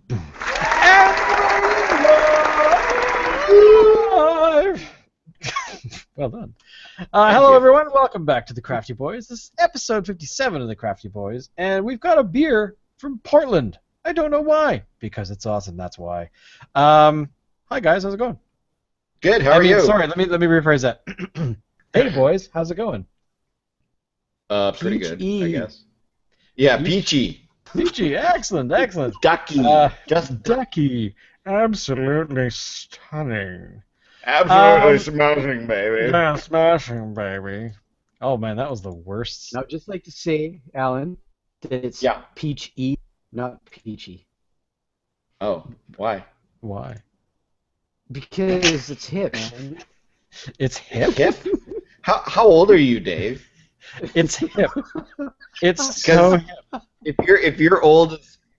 Live. Well done. Hello, everyone. Welcome back to the Crafty Boys. This is episode 57 of the Crafty Boys, and we've got a beer from Portland. I don't know why, because it's awesome. That's why. Hi guys, how's it going? Good. How are you? Sorry, let me rephrase that. Hey boys, how's it going? Pretty good, I guess. Yeah, peachy. Peachy, excellent. Ducky. Just ducky. Absolutely stunning. Absolutely smashing, baby. Yeah, smashing, baby. Oh man, that was the worst. Now, I'd just like to say, Alan, that it's peachy, not peachy. Oh, why? Why? Because it's hip, man. It's hip? Hip? How old are you, Dave? It's hip. It's so hip. If you're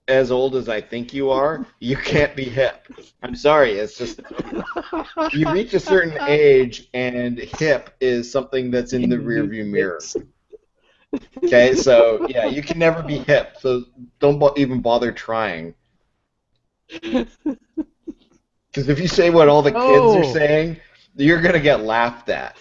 as old as I think you are, you can't be hip. I'm sorry, it's just you reach a certain age and hip is something that's in the rearview mirror. Okay, so yeah, you can never be hip, so don't even bother trying. Because if you say what all the kids are saying, you're gonna get laughed at.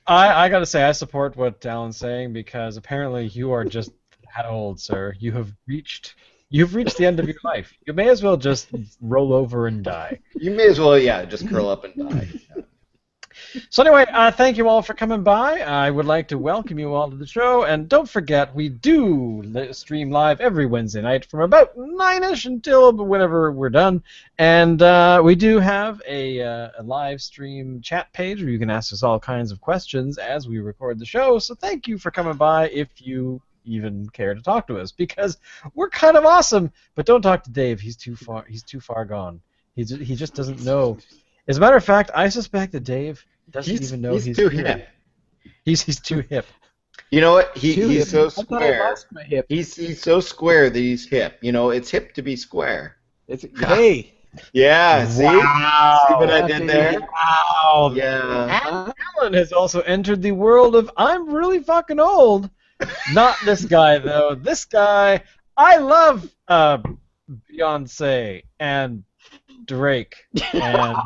I gotta say, I support what Alan's saying because apparently you are just that old, sir. You've reached the end of your life. You may as well just roll over and die. You may as well, just curl up and die. So anyway, thank you all for coming by. I would like to welcome you all to the show, and don't forget, we do stream live every Wednesday night from about 9ish until whenever we're done, and we do have a live stream chat page where you can ask us all kinds of questions as we record the show, so thank you for coming by if you even care to talk to us, because we're kind of awesome, but don't talk to Dave. He's too far gone. He just doesn't know. As a matter of fact, I suspect that Dave doesn't even know he's too hip. He's too hip. You know what? He's so square. He's so square that he's hip. You know, it's hip to be square. Hey. Yeah. See? Wow. See what I did there? Wow. Yeah. Alan has also entered the world of I'm really fucking old. Not this guy though. This guy, I love Beyonce and Drake and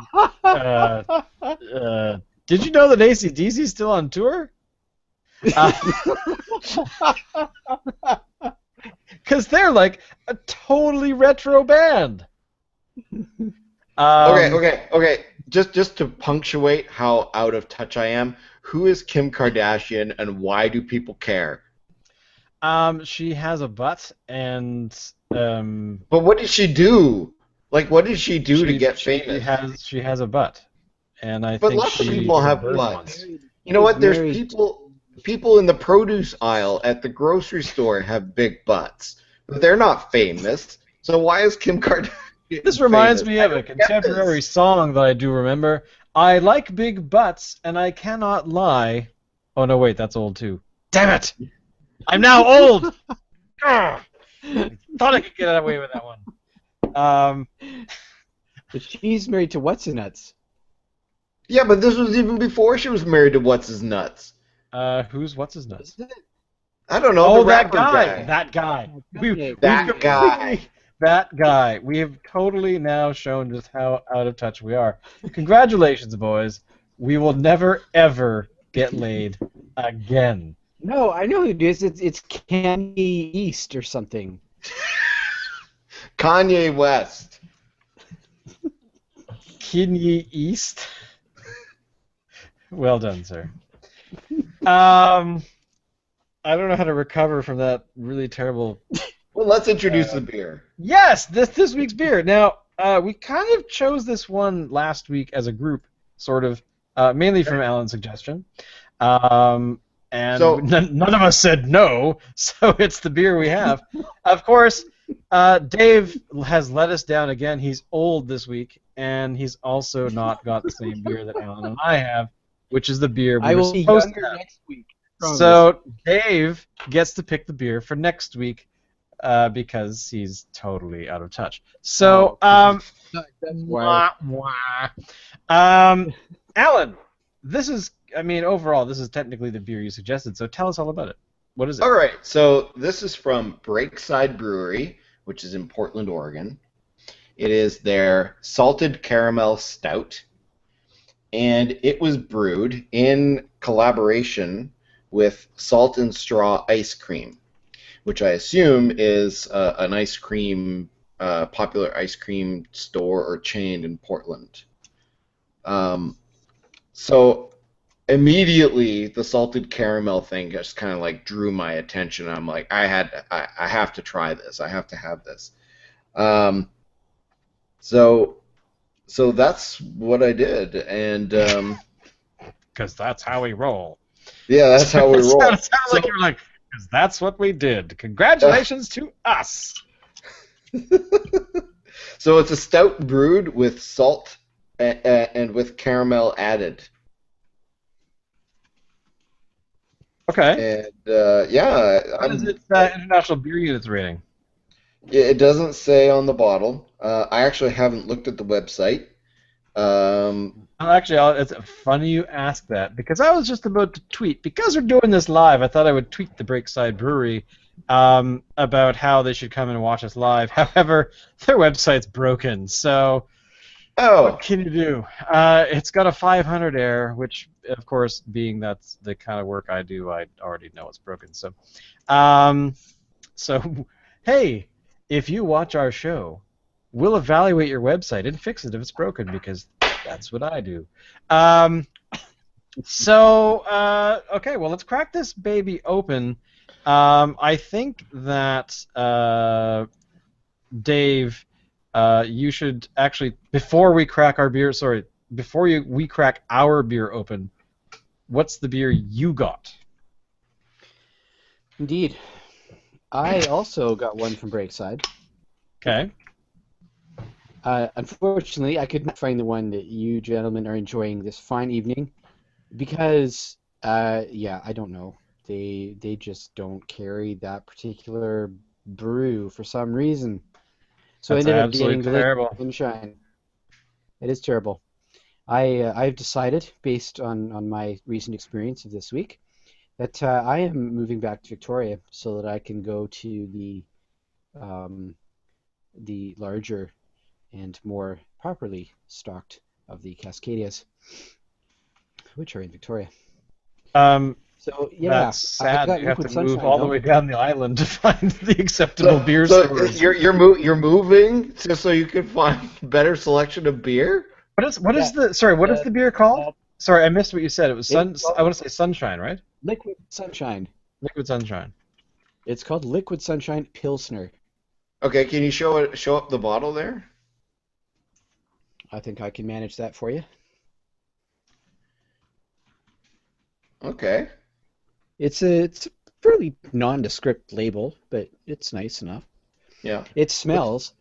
did you know that AC/DC is still on tour? Because they're like a totally retro band. Okay. Just to punctuate how out of touch I am, who is Kim Kardashian and why do people care? She has a butt and But what did she do? Like, what did she do to get famous? She has a butt, and I but think lots of people have butts. You know what? There's people in the produce aisle at the grocery store have big butts, but they're not famous. So why is Kim Kardashian? This reminds me of a contemporary song that I do remember. I like big butts, and I cannot lie. Oh no, wait, that's old too. Damn it! I'm now old. Thought I could get away with that one. But she's married to What's-His-Nuts. Yeah, but this was even before she was married to What's-His-Nuts. Who's What's-His-Nuts? I don't know. Oh, the that rapper guy. That guy. That guy. We have totally now shown just how out of touch we are. Congratulations, boys. We will never, ever get laid again. No, I know who it is. It's Kanye East or something. Kanye West. Kanye East? Well done, sir. I don't know how to recover from that really terrible... Well, let's introduce the beer. Yes, this week's beer. Now, we kind of chose this one last week as a group, sort of, mainly from Alan's suggestion. And so, none of us said no, so it's the beer we have. Of course, Dave has let us down again. He's old this week, and he's also not got the same beer that Alan and I have, which is the beer we were supposed to have. Next week. So Dave gets to pick the beer for next week because he's totally out of touch. So, Alan, this is, I mean, overall, this is technically the beer you suggested, so tell us all about it. What is it? All right, so this is from Breakside Brewery, which is in Portland, Oregon. It is their salted caramel stout, and it was brewed in collaboration with Salt and Straw ice cream, which I assume is an ice cream, popular ice cream store or chain in Portland. So immediately the salted caramel thing just kind of like drew my attention. I'm like, I have to try this. I have to have this. Um, so so that's what I did, and Because that's how we roll. yeah, that's how we roll. It sounds like you're like, because that's what we did. Congratulations to us. So it's a stout brewed with salt and with caramel added. Okay. And yeah, What is its International Beer Units rating? it doesn't say on the bottle. I actually haven't looked at the website. Well, actually, it's funny you ask that because I was just about to tweet. Because we're doing this live, I thought I would tweet the Breakside Brewery about how they should come and watch us live. However, their website's broken, so what can you do? It's got a 500 error, which, of course, being that's the kind of work I do, I already know it's broken. So, hey, if you watch our show, we'll evaluate your website and fix it if it's broken because that's what I do. Okay, well, let's crack this baby open. I think that Dave, you should actually before we crack our beer. Sorry, we crack our beer open. What's the beer you got? Indeed. I also got one from Breakside. Okay. Unfortunately, I could not find the one that you gentlemen are enjoying this fine evening because, yeah, I don't know. They just don't carry that particular brew for some reason. So That's I ended up absolutely getting terrible. Liquid Sunshine. It is terrible. I've decided, based on my recent experience of this week, that I am moving back to Victoria so that I can go to the larger and more properly stocked of the Cascadias, which are in Victoria. So yeah, That's sad. I got You have to Liquid move Sunshine all the though. way down the island to find the acceptable beer so stores. you're moving just so you can find better selection of beer. What is Yeah, the beer called? Sorry, I missed what you said. It was I want to say Sunshine, right? Liquid Sunshine. Liquid Sunshine. It's called Liquid Sunshine Pilsner. Okay, can you show up the bottle there? I think I can manage that for you. Okay. It's a fairly nondescript label, but it's nice enough. Yeah. It smells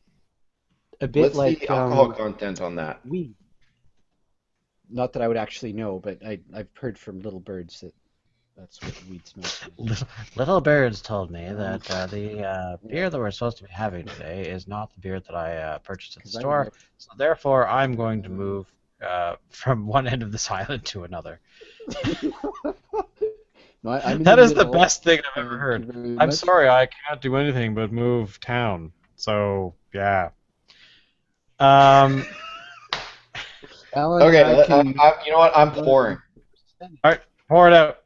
a bit What's like the alcohol content on that? weed. Not that I would actually know, but I've heard from little birds that that's what weed smells like. Little birds told me that the beer that we're supposed to be having today is not the beer that I purchased at the 'Cause I store. know- So therefore, I'm going to move from one end of this island to another. No, I'm in That the is the middle. best thing I've ever Thank heard. you very I'm much. sorry, I can't do anything but move town. So yeah. Alan, Okay, you know what? I'm pouring. All right, pour it out.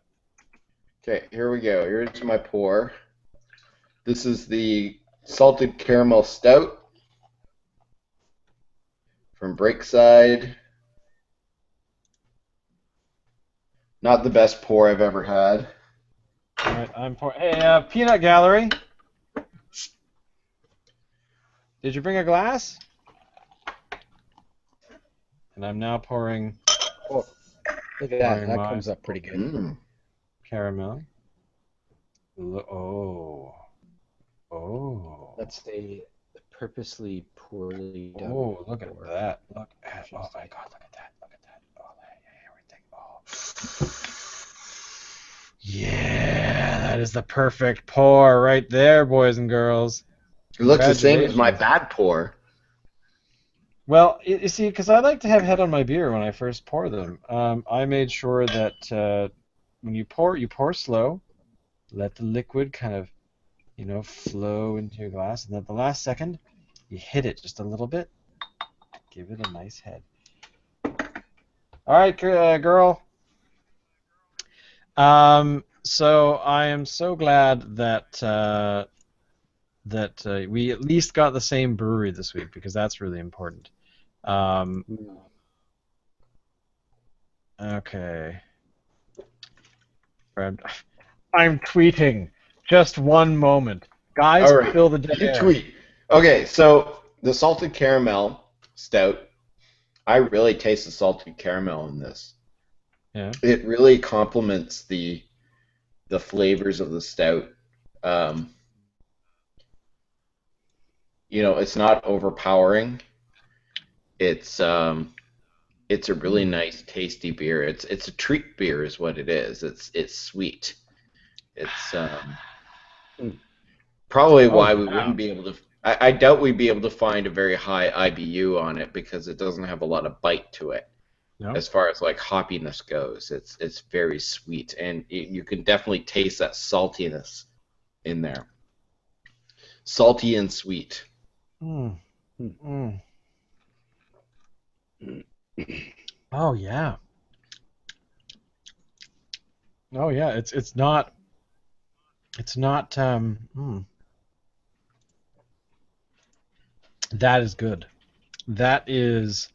Okay, here we go. Here's my pour. This is the salted caramel stout from Breakside. Not the best pour I've ever had. All right, I'm pouring. Hey, Peanut Gallery. Did you bring a glass? And I'm now pouring Oh, look at that. Pouring That my- comes up pretty good. Mm. caramel. Oh. That's the purposely poorly done. Oh, look at pour. that. Look at, oh my God, look at that. Look at that. Oh, everything. Oh. Yeah, that is the perfect pour right there, boys and girls. It looks the same as my Congratulations. bad pour. Well, you see, because I like to have head on my beer when I first pour them. I made sure that when you pour slow, let the liquid kind of, flow into your glass, and at the last second, you hit it just a little bit. Give it a nice head. All right, girl. So I am so glad that we at least got the same brewery this week because that's really important. Okay. I'm tweeting. Just one moment. Guys, All right, fill the dead you air. tweet. Okay, so the salted caramel stout. I really taste the salted caramel in this. Yeah. It really complements the flavors of the stout. Um, it's not overpowering. It's a really nice, tasty beer. It's a treat beer, is what it is. It's sweet. It's probably Oh, why we yeah. wouldn't be able to. I doubt we'd be able to find a very high IBU on it because it doesn't have a lot of bite to it. No? As far as like hoppiness goes, it's very sweet, and you can definitely taste that saltiness in there. Salty and sweet. Mm. Mm. Oh yeah. Oh yeah. It's not. That is good. That's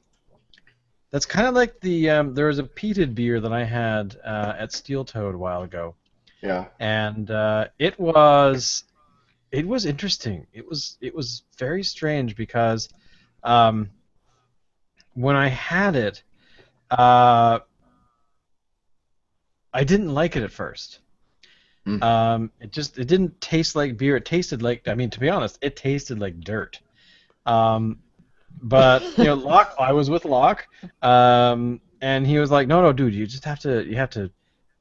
kind of like there was a peated beer that I had at Steel Toad a while ago, Yeah. and it was interesting. It was very strange because um, when I had it, uh, I didn't like it at first. Mm. It didn't taste like beer. It tasted like, I mean, to be honest, it tasted like dirt. Um, but Locke, I was with Locke, and he was like, "No, no, dude, you have to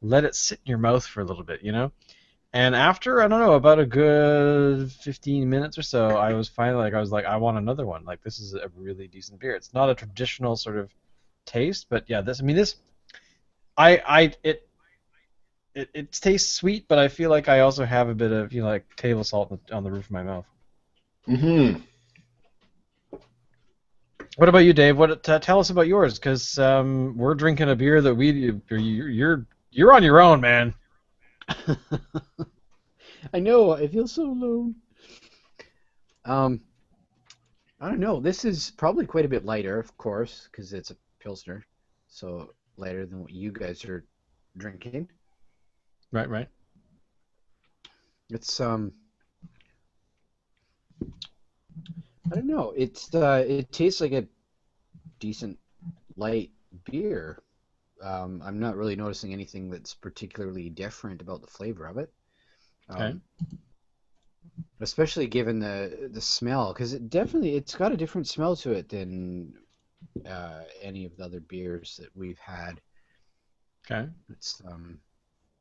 let it sit in your mouth for a little bit." And after, I don't know, about a good 15 minutes or so, I was finally like, I want another one. Like, this is a really decent beer. It's not a traditional sort of taste, but yeah, I it tastes sweet, but I feel like I also have a bit of like table salt on the roof of my mouth. Mm-hmm. What about you, Dave? Tell us about yours, because we're drinking a beer that you're on your own, man. I know, I feel so alone. Um, I don't know. This is probably quite a bit lighter, of course, because it's a Pilsner, so lighter than what you guys are drinking. Right, right. It's I don't know. It tastes like a decent light beer. I'm not really noticing anything that's particularly different about the flavor of it. Okay. Um, Especially given the smell, because it's got a different smell to it than any of the other beers that we've had. Okay.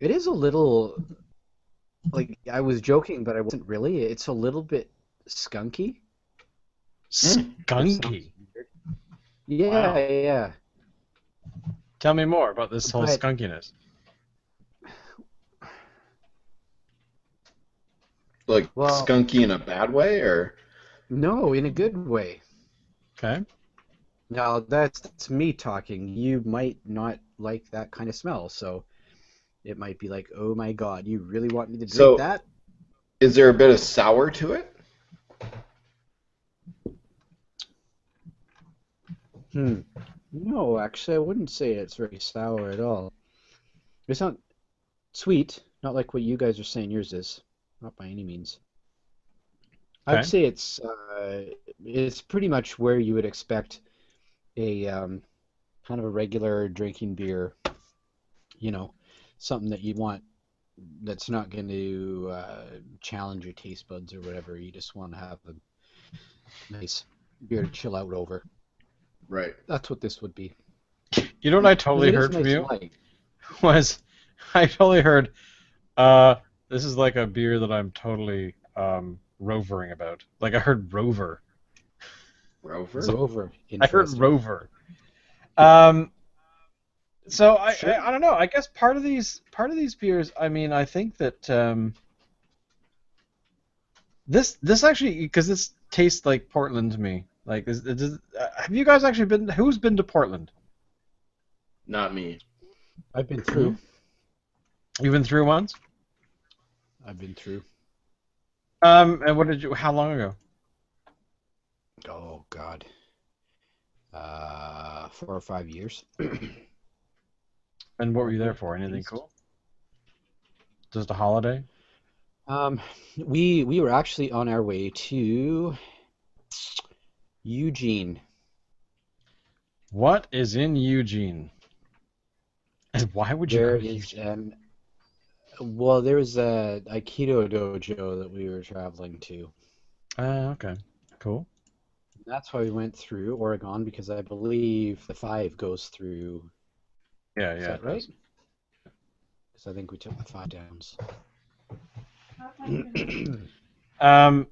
It is a little, like, I was joking, but I wasn't really. It's a little bit skunky. That sounds Skunky. weird. Yeah, Wow. yeah. Tell me more about this whole But skunkiness. Like well, skunky in a bad way, or no, in a good way. Okay. Now that's me talking. You might not like that kind of smell, so it might be like, oh my God, you really want me to drink so that? is there a bit of sour to it? Hmm. No, actually, I wouldn't say it's very sour at all. It's not sweet, not like what you guys are saying yours is. Not by any means. I'd Okay. say it's pretty much where you would expect a kind of a regular drinking beer, you know, something that you want that's not going to challenge your taste buds or whatever. You just want to have a nice beer to chill out over. Right. That's what this would be. You know what I Because totally it is heard from nice and you light. was I totally heard uh this is like a beer that I'm totally rovering about. Like I heard rover. Rover? So Rover, I heard interesting. rover. Um So Sure. I don't know. I guess part of these beers. I mean, I think that this actually, because this tastes like Portland to me. Like, have you guys actually been? Who's been to Portland? Not me. I've been Hmm? through. You've been through once. I've been through. And what did you? How long ago? Oh God. 4 or 5 years. And what were you there Probably for? at Anything least. cool? Just a holiday? Um, we were actually on our way to Eugene. What is in Eugene? And why would you There go to is Eugene? there was a Aikido dojo that we were traveling to. Okay, cool. That's why we went through Oregon because I believe the 5 goes through. Yeah, Is yeah, that it right? does. Because I think we took the 5 downs. Um,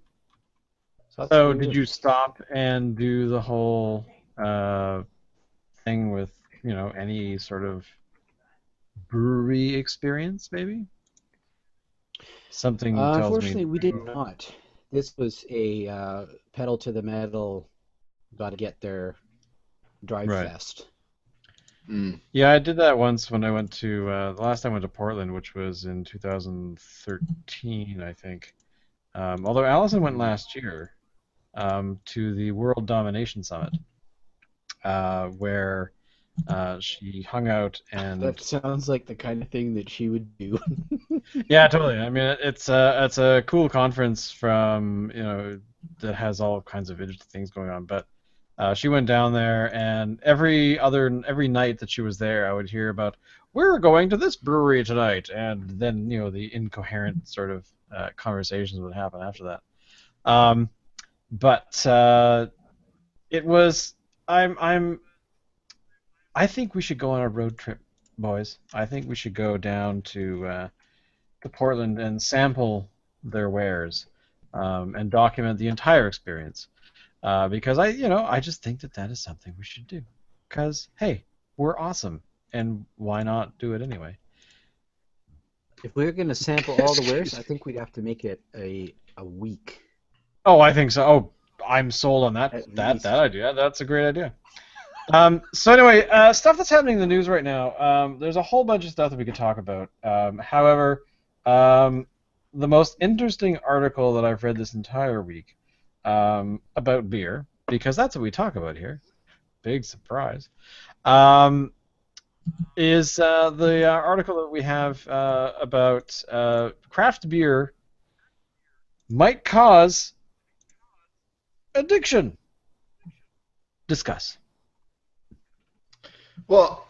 So that's what so we did did. you stop and do the whole uh thing with, any sort of brewery experience, maybe? Something tells me Unfortunately, we did no. not. This was a pedal to the metal, got to get there drive Right. fest. Mm. Yeah, I did that once when I went to the last time I went to Portland, which was in 2013, I think. Although Allison went Mm. last year to the World Domination Summit, where she hung out That and sounds like the kind of thing that she would do. yeah, totally. I mean, it's a cool conference from that has all kinds of interesting things going on. But she went down there, and every night that she was there, I would hear about we're going to this brewery tonight, and then the incoherent sort of conversations would happen after that. Um, but it was I'm I think we should go on a road trip, boys. I think we should go down to Portland and sample their wares and document the entire experience. Because I just think that that is something we should do. Because hey, we're awesome, and why not do it anyway? If we were going to sample all the wares, I Excuse me. think we'd have to make it a week Oh, I think so. Oh, I'm sold on that at that least. idea. That's a great idea. So anyway, stuff that's happening in the news right now. There's a whole bunch of stuff that we could talk about. However, um, the most interesting article that I've read this entire week about beer, because that's what we talk about here. Big surprise. Um, is the article that we have about craft beer might cause addiction. Discuss. Well,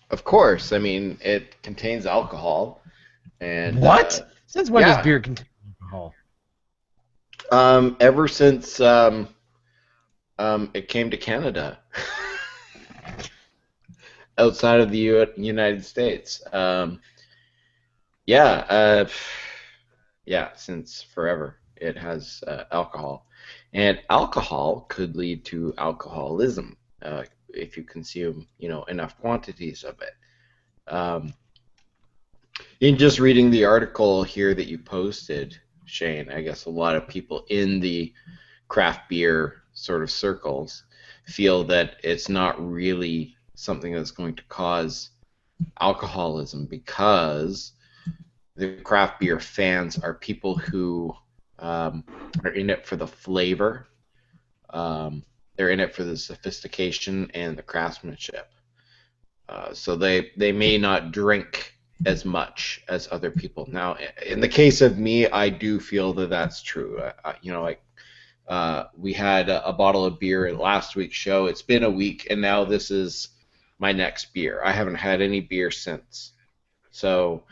of course. I mean, it contains alcohol, and What? Since when does yeah, beer contain alcohol? ever since it came to Canada, outside of the United States. Yeah, yeah, since forever it has alcohol, and alcohol could lead to alcoholism if you consume, enough quantities of it. Um, in just reading the article here that you posted, Shane, I guess a lot of people in the craft beer sort of circles feel that it's not really something that's going to cause alcoholism because the craft beer fans are people who are in it for the flavor. They're in it for the sophistication and the craftsmanship. So they may not drink as much as other people. Now, in the case of me, I do feel that that's true. Like we had a bottle of beer at last week's show. It's been a week, and now this is my next beer. I haven't had any beer since. So,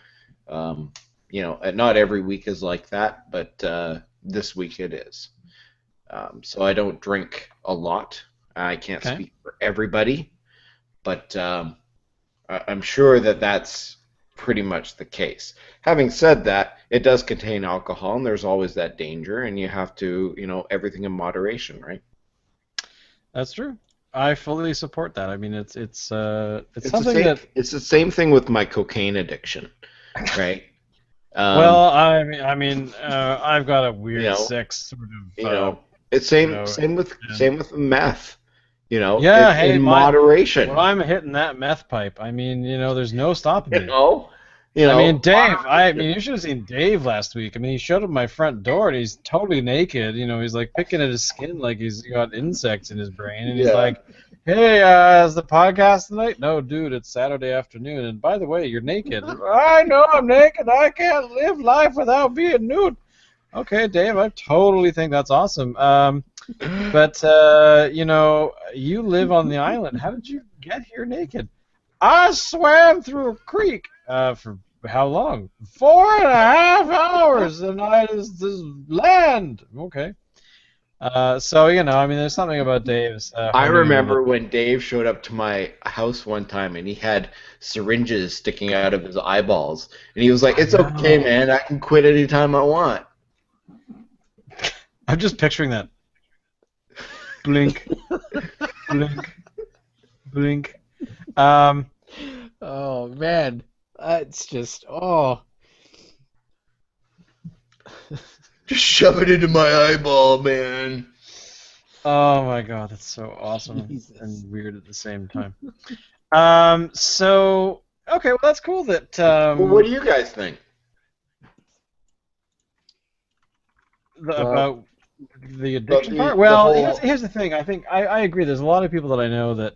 not every week is like that, but this week it is. So I don't drink a lot. I can't Okay. speak for everybody, but I'm sure that that's pretty much the case. Having said that, it does contain alcohol, and there's always that danger, and you have to, everything in moderation, right? That's true. I fully support that. I mean, it's It's something that. It's the same thing with my cocaine addiction, right? Well, Um, I've got a you weird know, sex sort you of, know, it's you know, and same with meth. You know, yeah, it's hey, in when moderation. I'm hitting that meth pipe, I mean, there's no stopping You me. know, I mean, Dave, moderation. you should have seen Dave last week. I mean, he showed up at my front door and he's totally naked. He's like picking at his skin like he's got insects in his brain. And he's Yeah. like, hey, is the podcast tonight? No, dude, it's Saturday afternoon. And by the way, you're naked. I know I'm naked. I can't live life without being nude. Okay, Dave, I totally think that's awesome. But, you live on the island. How did you get here naked? I swam through a creek. For how long? 4.5 hours, and I just land. Okay. I mean, there's something about Dave's I honing into the. remember when Dave showed up to my house one time and he had syringes sticking out of his eyeballs. And he was like, I "It's okay, know. man. I can quit anytime I want." I'm just picturing that. Blink, blink, blink. Um, Oh man, it's just Just shove it into my eyeball, man. oh my God, that's so awesome Jesus. and weird at the same time. Okay, well, that's cool that Well, what do you guys think? about the About addiction part. the Well, whole. here's the thing. I think I agree. There's a lot of people that I know that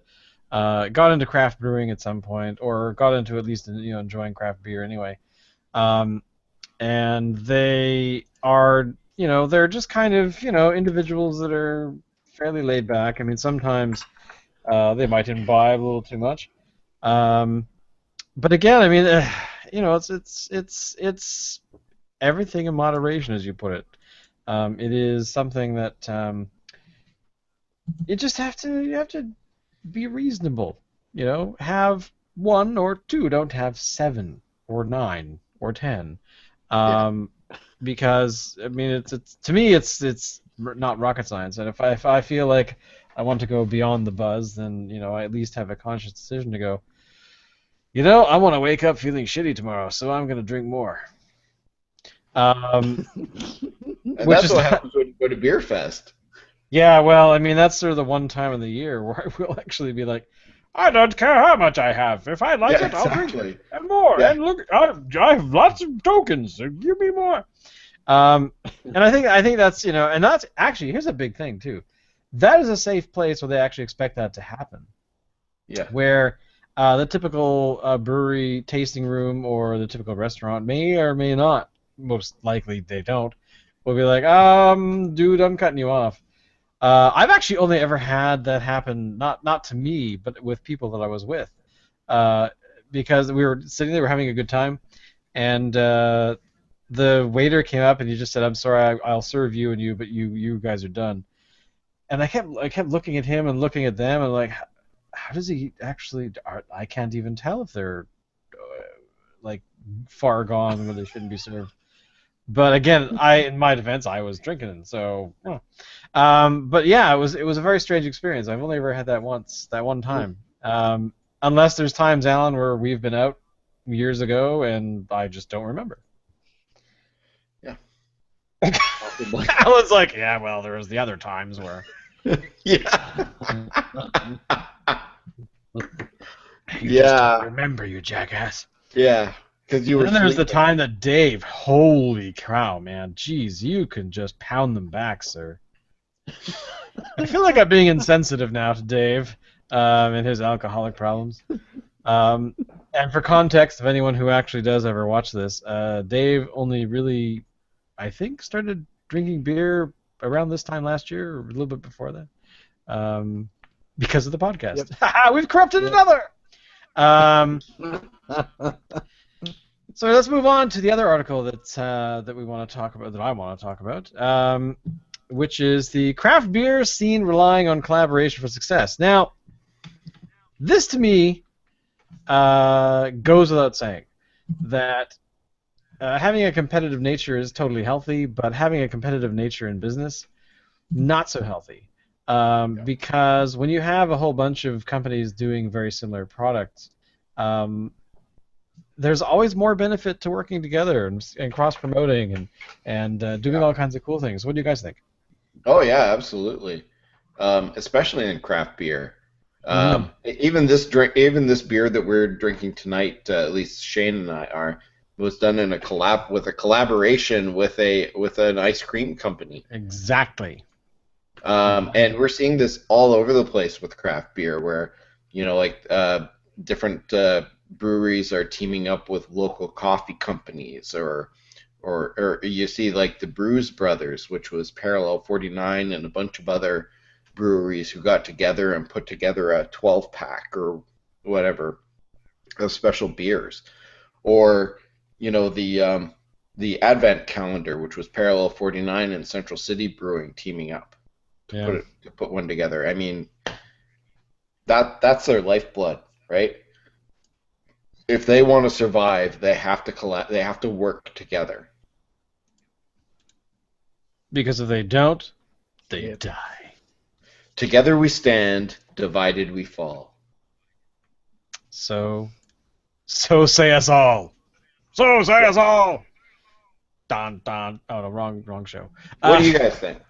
got into craft brewing at some point, or got into at least enjoying craft beer anyway. Um, and they are they're just kind of individuals that are fairly laid back. I mean, sometimes they might imbibe a little too much. Um, but again, I mean, it's everything in moderation, as you put it. It is something that you have to be reasonable. Have one or two. Don't have 7 or 9 or 10. Yeah. Because I mean, it's to me, it's not rocket science. And if I feel like I want to go beyond the buzz, then I at least have a conscious decision to go. I want to wake up feeling shitty tomorrow, so I'm going to drink more. Um, And which that's is what not, happens when you go to Beer Fest. yeah, well, I mean, that's sort of the one time of the year where I will actually be like, I don't care how much I have. If I like Yeah, it, I'll drink it exactly. and more. Yeah. And look, I have lots of tokens. So give me more. And I think that's and that's actually here's a big thing too. That is a safe place where they actually expect that to happen. Yeah. Where the typical brewery tasting room or the typical restaurant may or may not, most likely they don't, will be like, dude, I'm cutting you off. I've actually only ever had that happen, not to me, but with people that I was with, uh, because we were sitting there, we were having a good time, and the waiter came up and he just said, "I'm sorry, I'll serve you and you, but you guys are done." And I kept looking at him and looking at them and like, how does he actually? I can't even tell if they're like far gone when they shouldn't be served. But again, in my defense, I was drinking, so. Yeah. But yeah, it was a very strange experience. I've only ever had that once, that one time. Unless there's times, Alan, where we've been out years ago and I just don't remember. Yeah. Possibly. Alan's like, yeah, well, there was the other times where. Yeah. You just Yeah. don't remember, you jackass. Yeah. Because you were And then there's the sleeping. time that Dave, holy cow, man, jeez, you can just pound them back, sir. I feel like I'm being insensitive now to Dave and his alcoholic problems. And for context, of anyone who actually does ever watch this, Dave only really, I think, started drinking beer around this time last year, or a little bit before that, because of the podcast. Yep. We've corrupted Yep. another! Um, So let's move on to the other article that we want to talk about, that I want to talk about, which is the craft beer scene relying on collaboration for success. Now, this to me goes without saying that having a competitive nature is totally healthy, but having a competitive nature in business, not so healthy. because when you have a whole bunch of companies doing very similar products, there's always more benefit to working together and cross-promoting and doing all kinds of cool things. What do you guys think? Oh yeah, absolutely. Especially in craft beer. Mhm. Even this drink, even this beer that we're drinking tonight, at least Shane and I are, was done in a collaboration with an ice cream company. Exactly. And we're seeing this all over the place with craft beer, where like different breweries are teaming up with local coffee companies, or you see like the Brews Brothers, which was Parallel 49 and a bunch of other breweries who got together and put together a 12 pack or whatever of special beers, or the Advent Calendar, which was Parallel 49 and Central City Brewing teaming up Yeah. to put one together. I mean, that's their lifeblood, right? If they want to survive, they have to work together. Because if they don't, they Yep. die. Together we stand, divided we fall. So say us all. So say us all. Don don. Oh no, wrong show. What do you guys think?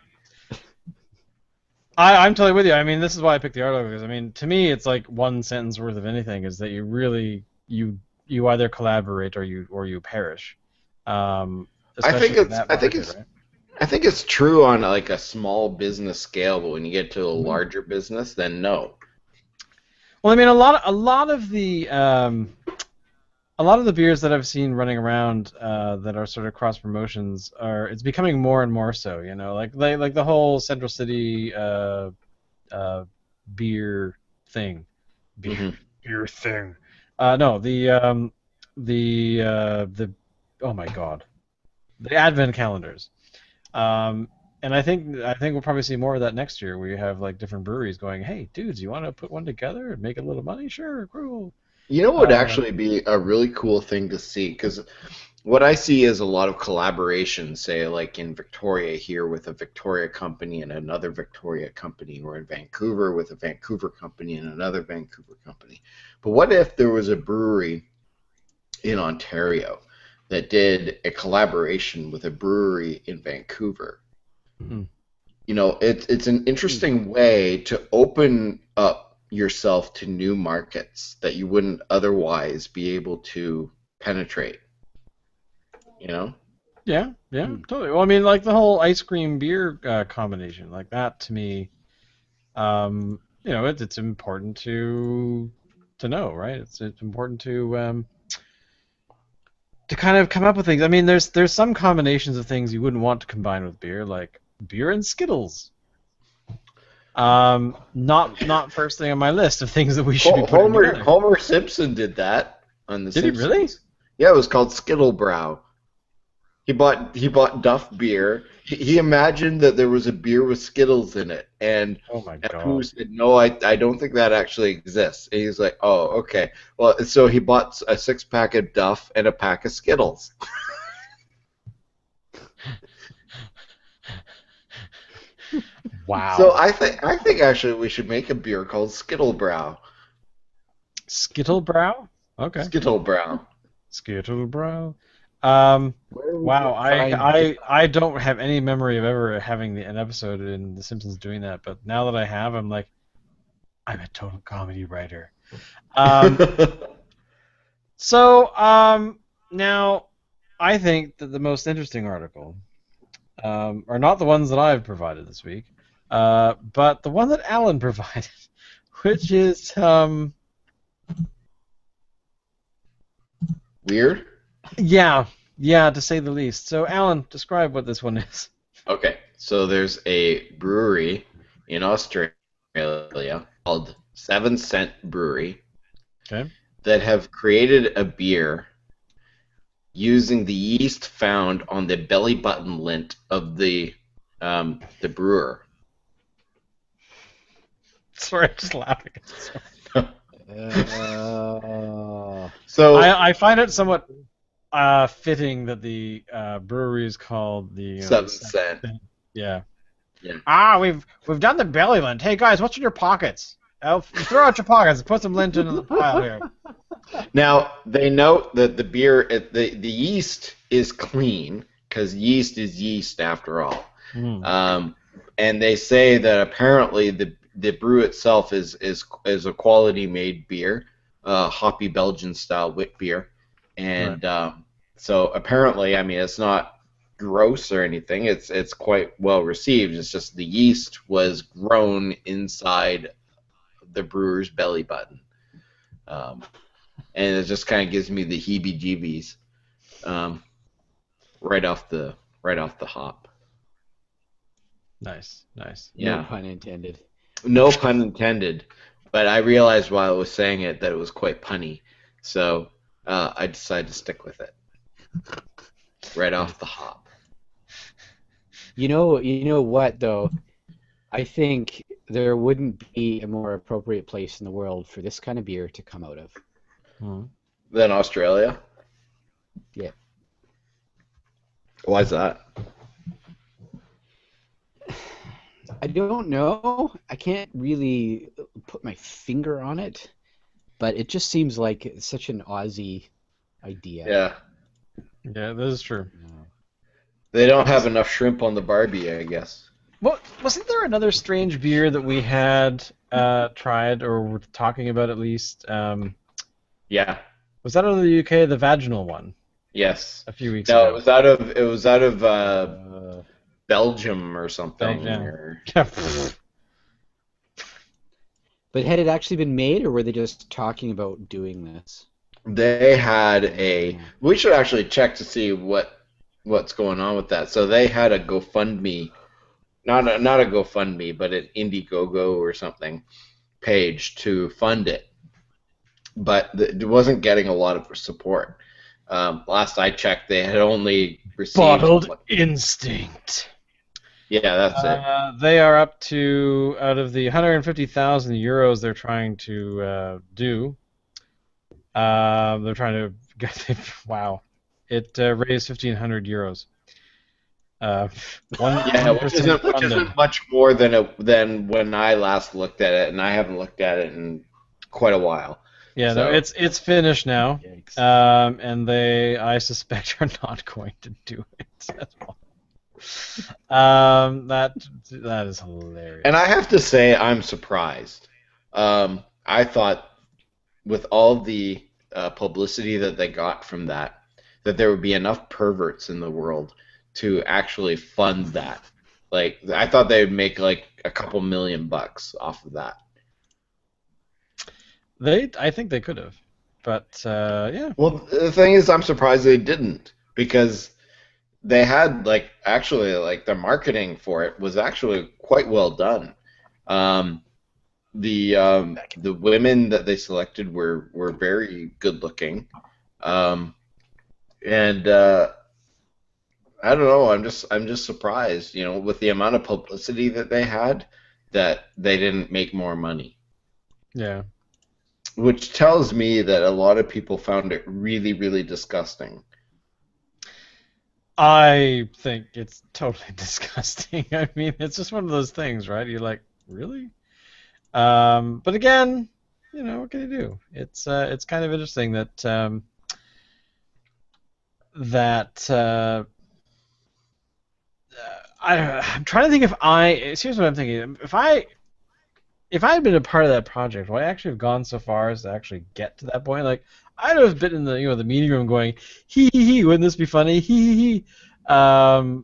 I'm totally with you. I mean, this is why I picked the article because I mean, to me, it's like one sentence worth of anything is that you really you either collaborate or you perish. I think Especially in it's that I think market, it's right? I think it's true on like a small business scale, but when you get to a Mhm. larger business, then no. Well, I mean, a lot of the beers that I've seen running around that are sort of cross promotions are it's becoming more and more so. You know, like the whole Central City uh, beer thing, beer Hmm. beer thing. No, the oh my god, the Advent calendars. Um, and I think we'll probably see more of that next year. Where you have like different breweries going, hey, dudes, you want to put one together and make a little money? Sure, cool. You know what would Uh, actually be a really cool thing to see? Because what I see is a lot of collaboration, say like in Victoria here with a Victoria company and another Victoria company, or in Vancouver with a Vancouver company and another Vancouver company. But what if there was a brewery in Ontario that did a collaboration with a brewery in Vancouver? hmm. It's an Hmm. interesting way to open up yourself to new markets that you wouldn't otherwise be able to penetrate, you know? Yeah, yeah, Hmm. totally. Well, I mean, like the whole ice cream beer combination, like that to me, it's important to know, right? It's important to kind of come up with things. I mean, there's some combinations of things you wouldn't want to combine with beer, like beer and Skittles. Not first thing on my list of things that we should be putting together. Homer Simpson did that on The Did he really? Simpsons. Yeah, it was called Skittlebrow. He bought Duff beer. He imagined that there was a beer with Skittles in it, Oh my and Pooh God. said, "No, I don't think that actually exists." And he's like, "Oh, okay." Well, so he bought a 6 pack of Duff and a pack of Skittles. So Wow. I think actually we should make a beer called Skittlebrow. Skittlebrow? Okay. Skittlebrow. Skittlebrow. Um, Where would you wow. find I don't have any memory of ever having an episode in The Simpsons doing that, but now that I have, I'm like, I'm a total comedy writer. Um, now I think that the most interesting article are not the ones that I've provided this week, but the one that Alan provided, which is Weird. yeah, yeah, to say the least. So, Alan, describe what this one is. Okay, so there's a brewery in Australia called 7 Cent Brewery Okay. that have created a beer using the yeast found on the belly button lint of the brewer. Sorry, I'm just laughing. So I find it somewhat fitting that the brewery is called the 7 Cent. yeah. We've done the belly lint. Hey guys, what's in your pockets? Throw out your pockets and put some lint into the pile here. Now they note that the beer, the yeast is clean because yeast is yeast after all. And they say that apparently the brew itself is a quality made beer, hoppy Belgian style wit beer, and so apparently, I mean, it's not gross or anything. It's quite well received. It's just the yeast was grown inside the brewer's belly button, and it just kind of gives me the heebie-jeebies right off the hop. Nice. Yeah. No pun intended. No pun intended, but I realized while I was saying it that it was quite punny, so I decided to stick with it. Right off the hop. You know what though? I think there wouldn't be a more appropriate place in the world for this kind of beer to come out of. Then Australia? Yeah. Why is that? I don't know. I can't really put my finger on it, but it just seems like it's such an Aussie idea. Yeah, this is true. They don't have enough shrimp on the Barbie, I guess. Well, wasn't there another strange beer that we had tried or were talking about at least? Yeah. Was that out of the UK, the vaginal one? Yes. A few weeks No, ago. it was out of Belgium or something. Belgium. But had it actually been made, or were they just talking about doing this? They had a. We should actually check to see what's going on with that. So they had a GoFundMe, not a GoFundMe, but an Indiegogo or something page to fund it, but it wasn't getting a lot of support. Last I checked, they had only received Bottled Instinct. Yeah, that's it. They are up to, out of the 150,000 euros they're trying to do, they're trying to get, wow, it raised 1,500 euros. Which isn't much more than when I last looked at it, and I haven't looked at it in quite a while. Yeah, so. No, it's finished now, and they, I suspect, are not going to do it at all. That is hilarious. And I have to say, I'm surprised. I thought, with all the publicity that they got from that there would be enough perverts in the world to actually fund that. Like, I thought they would make like a couple $1 million off of that. I think they could have, but yeah. Well, the thing is, I'm surprised they didn't, because they had actually the marketing for it was actually quite well done. The women that they selected were very good looking, and I don't know. I'm just surprised, with the amount of publicity that they had, that they didn't make more money. Yeah. Which tells me that a lot of people found it really, really disgusting. I think it's totally disgusting. I mean, it's just one of those things, right? You're like, really? But again, what can you do? It's kind of interesting that I'm trying to think here's what I'm thinking. If I had been a part of that project, would I actually have gone so far as to actually get to that point? Like, I'd have been in the the meeting room going, hee hee hee, wouldn't this be funny? Hee hee hee. And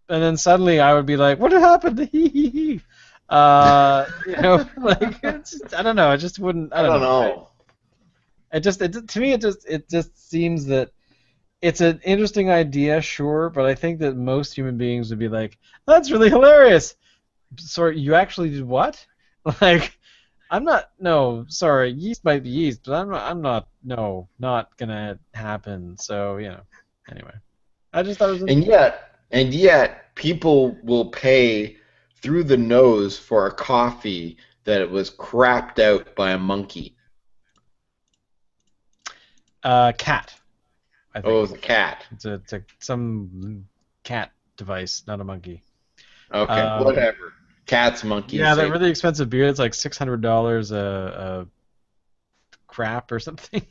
then suddenly I would be like, what happened to hee hee hee? I don't know. It just wouldn't. I don't know. To me, it just seems that it's an interesting idea, sure, but I think that most human beings would be like, that's really hilarious. Sorry, you actually did what? Like, I'm not. No, sorry. Yeast might be yeast, but I'm not. No, not gonna happen. So Anyway, I just thought it was. And yet, people will pay through the nose for a coffee that it was crapped out by a monkey. Cat. I think. Oh, it was a cat. It's some cat device, not a monkey. Okay, Um, whatever. Cats, monkeys, yeah, that same. really expensive beer. It's like $600 a crap or something.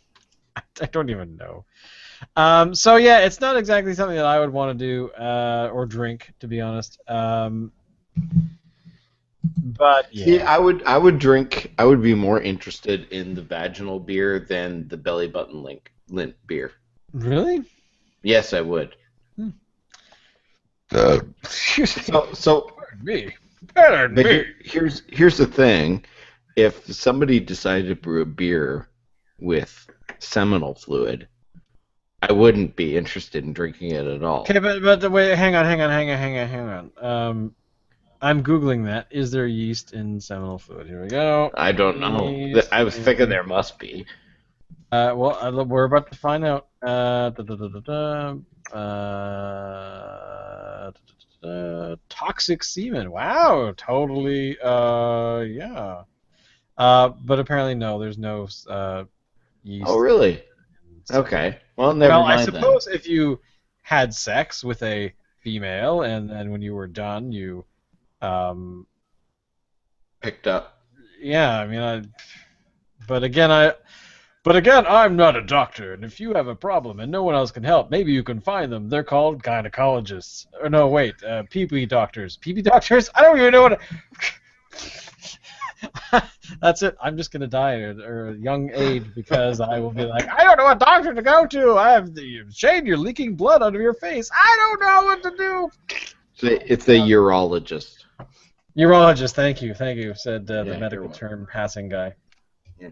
I don't even know. So yeah, it's not exactly something that I would want to do or drink, to be honest. But See, yeah, I would drink. I would be more interested in the vaginal beer than the belly button lint beer. really? Yes, I would. Hmm. Excuse me. So, Pardon me. Pardon but me. here's the thing. If somebody decided to brew a beer with seminal fluid, I wouldn't be interested in drinking it at Okay, all. but wait, hang on. I'm googling that. Is there yeast in seminal fluid? Here we go. I don't know. Yeast I was thinking in. there must be. Well, we're about to find out. Toxic semen. Wow, totally. Yeah. But apparently no. There's no Oh, yeast really? in semen. Okay. Well, Well, never I mind then. suppose if you had sex with a female and then when you were done, you, um, Picked up. yeah. I mean, but again, I'm not a doctor, and if you have a problem and no one else can help, maybe you can find them. They're called gynecologists. Or no, wait, pee-pee doctors. Pee-pee doctors? I don't even know what. That's it. I'm just gonna die at a young age because I will be like, I don't know what doctor to go to. I have the Shane. You're leaking blood out of your face. I don't know what to do. It's a urologist. Urologist. Thank you," said the Yeah, you're medical welcome. term passing guy. Yeah.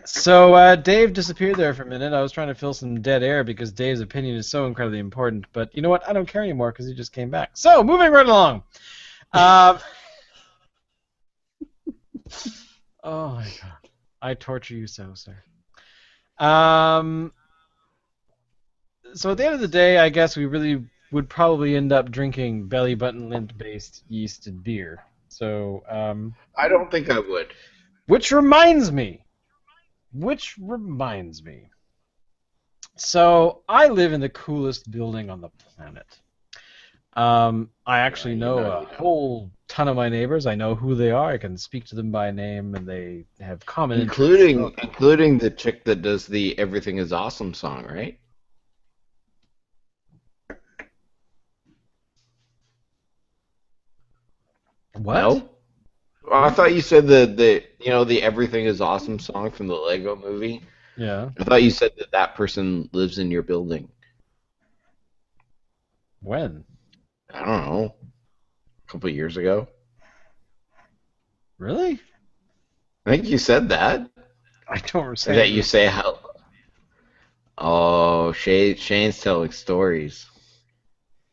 So Dave disappeared there for a minute. I was trying to fill some dead air because Dave's opinion is so incredibly important. But you know what? I don't care anymore because he just came back. So moving right along. Uh, oh my god, I torture you so, sir. Um, so at the end of the day, I guess we really would probably end up drinking belly button lint based yeasted beer. So, I don't think I would. which reminds me, which reminds me. So I live in the coolest building on the planet. I actually know No, a you don't. whole ton of my neighbors. I know who they are. I can speak to them by name, and they have common interests. So, Including the chick that does the "Everything Is Awesome" song, right? what? No. Well, I thought you said the "Everything Is Awesome" song from the Lego Movie. Yeah. I thought you said that that person lives in your building. When? I don't know, a couple years ago. Really? I think you said that. I don't Or say that you anything. say how. Oh, Shane's telling stories.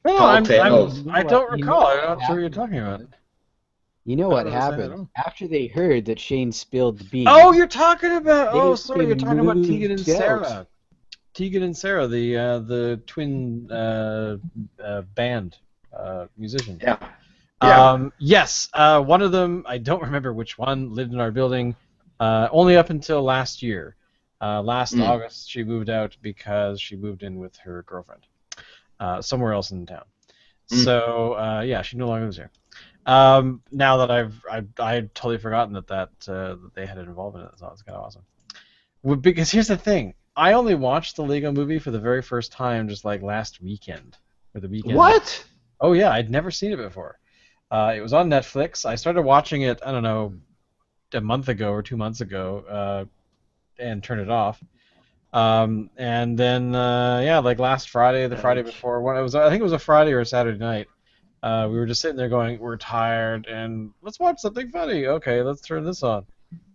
No, Tall You tales. know I what? don't You know recall. I'm what not sure what you're happened, talking about. David? You know I don't what remember saying that at happened all. after they heard that Shane spilled the Oh, beans? you're talking about. They Oh, sorry, you're talking about Tegan and moved out. Sarah. Tegan and Sarah, the twin band musicians. Yeah. Yeah. Yes, one of them, I don't remember which one, lived in our building only up until last year. Last Mm. August, she moved out because she moved in with her girlfriend somewhere else in town. Mm. So yeah, she no longer lives here. Now that I had totally forgotten that they had an involvement in it, so it's kind of awesome. Well, because here's the thing, I only watched the Lego Movie for the very first time just like last weekend or the weekend. What? Oh yeah, I'd never seen it before. It was on Netflix. I started watching it, I don't know, a month ago or 2 months ago, and turned it off. And then yeah, like last Friday, the Friday Ouch. before, when it was, I think it was a Friday or a Saturday night. We were just sitting there going, we're tired, and let's watch something funny. Okay, let's turn this on.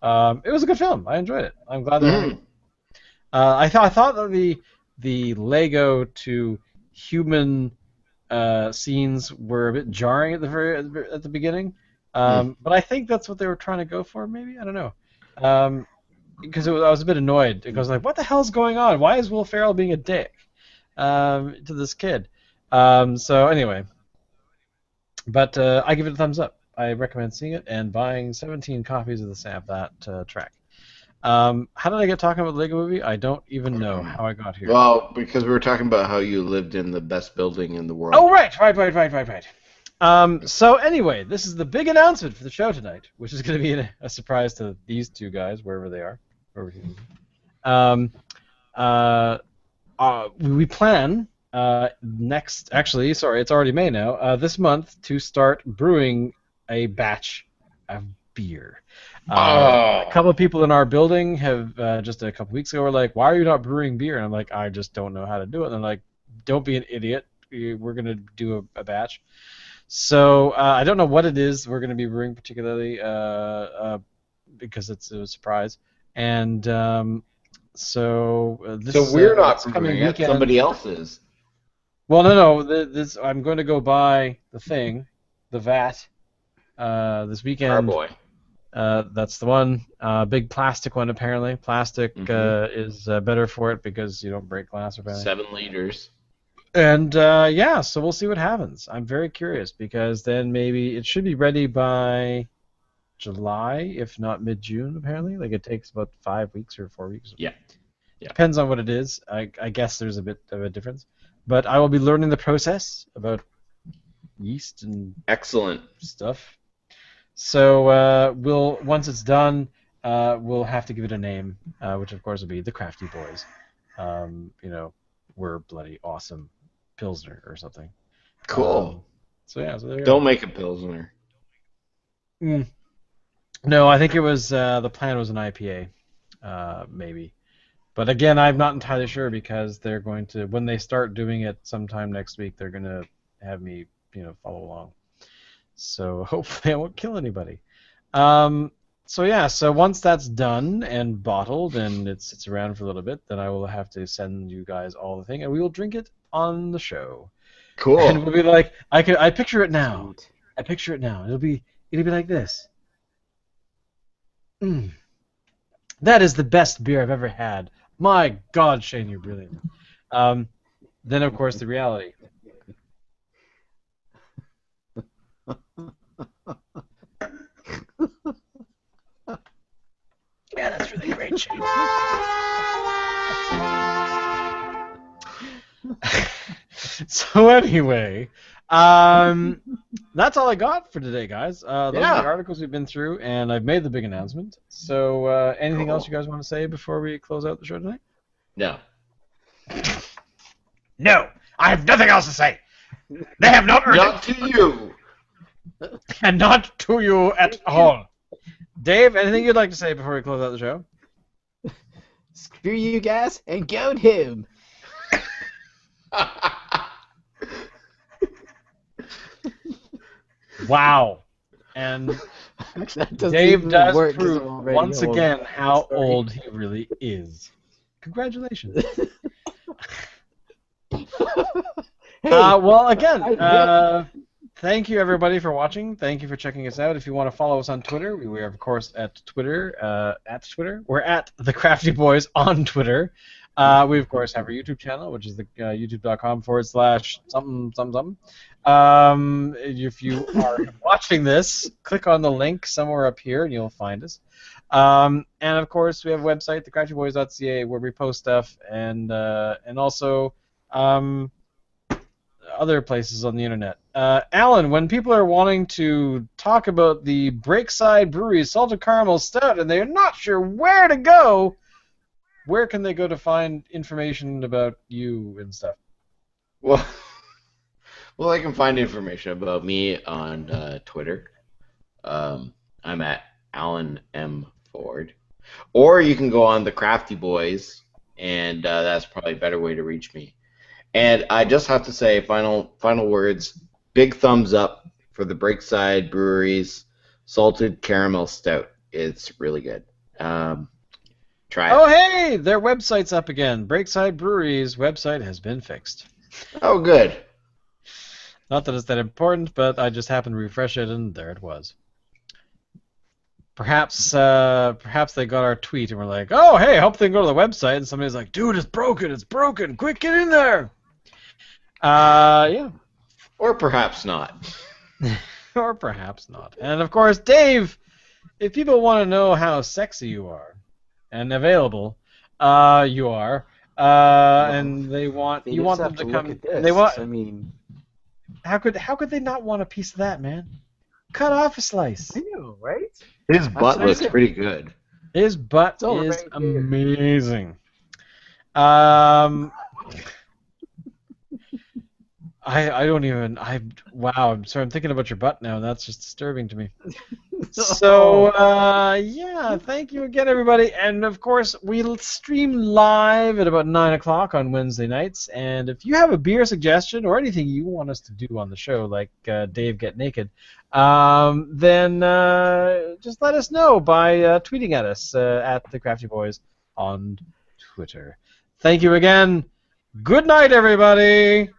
It was a good film. I enjoyed it. I'm glad they're having. Mm. I thought that the Lego to human scenes were a bit jarring at the beginning, Mm. but I think that's what they were trying to go for. Maybe I don't know, because I was a bit annoyed because like, what the hell's going on? Why is Will Ferrell being a dick to this kid? So anyway, but I give it a thumbs up. I recommend seeing it and buying 17 copies of that track. How did I get talking about the Lego Movie? I don't even know how I got here. Well, because we were talking about how you lived in the best building in the world. Oh, right. So anyway, this is the big announcement for the show tonight, which is going to be a surprise to these two guys, wherever they are. Um, we plan actually, sorry, it's already May now, this month to start brewing a batch of beer. A couple of people in our building have just a couple weeks ago were like, "Why are you not brewing beer?" And I'm like, "I just don't know how to do it." And they're like, "Don't be an idiot. We're gonna do a batch." So I don't know what it is we're gonna be brewing particularly because it's a surprise. And this So we're not this coming brewing it, weekend. somebody else is. Well, no. This I'm going to go buy the vat, this weekend. Carboy. That's the one. Big plastic one, apparently. Plastic is better for it because you don't break glass or anything. 7 liters. And so we'll see what happens. I'm very curious because then maybe it should be ready by July, if not mid-June, apparently. Like it takes about 5 weeks or 4 weeks. Yeah. Depends on what it is. I guess there's a bit of a difference. But I will be learning the process about yeast and Excellent stuff. So once it's done, we'll have to give it a name, which of course will be the Crafty Boys. We're bloody awesome Pilsner or something. Cool. So there you go. Don't make a Pilsner. No, I think it was the plan was an IPA, maybe. But again, I'm not entirely sure because they're going to, when they start doing it sometime next week, they're going to have me, follow along. So hopefully I won't kill anybody. So once that's done and bottled and it sits around for a little bit, then I will have to send you guys all the thing, and we will drink it on the show. Cool. And we'll be like, I picture it now. I picture it now. It'll be like this. That is the best beer I've ever had. My God, Shane, you're brilliant. Then of course the reality. Yeah, that's really great, Shane. So anyway, that's all I got for today, guys. Those are the articles we've been through, and I've made the big announcement. So anything else you guys want to say before we close out the show tonight? No. No, I have nothing else to say. They have not earned Not to you. and not to you at all. Dave, anything you'd like to say before we close out the show? Screw you guys and goat him. Wow. And Dave does prove once again how old he really is. Congratulations. Well, again, thank you everybody for watching. Thank you for checking us out. If you want to follow us on Twitter, we are of course at Twitter. We're at the Crafty Boys on Twitter. We of course have our YouTube channel, which is the youtube.com/something. If you are watching this, click on the link somewhere up here and you'll find us. And of course we have a website, thecraftyboys.ca, where we post stuff and also other places on the internet. Alan, when people are wanting to talk about the Breakside Brewery Salted Caramel Stout and they're not sure where to go, where can they go to find information about you and stuff? Well, I can find information about me on Twitter. I'm at Alan M. Ford. Or you can go on the Crafty Boys, and that's probably a better way to reach me. And I just have to say, final words, big thumbs up for the Breakside Brewery's Salted Caramel Stout. It's really good. Try it. Oh, hey! Their website's up again. Breakside Brewery's website has been fixed. Oh, good. Not that it's that important, but I just happened to refresh it, and there it was. Perhaps they got our tweet and were like, "Oh, hey, I hope they can go to the website." And somebody's like, "Dude, it's broken! Quick, get in there!" Yeah. Or perhaps not. Or perhaps not. And of course, Dave, if people want to know how sexy you are, and available you are, and they want They you just want them have to to look come. at And they this. want. I mean, How could they not want a piece of that, man? Cut off a slice. I know, right? His butt what I looks said. pretty good. His butt It's all is right here. amazing. I don't even wow, I'm sorry, I'm thinking about your butt now, and that's just disturbing to me. So yeah, thank you again, everybody, and of course we'll stream live at about 9 o'clock on Wednesday nights. And if you have a beer suggestion or anything you want us to do on the show, like Dave Get Naked, then just let us know by tweeting at us at the Crafty Boys on Twitter. Thank you again. Good night, everybody.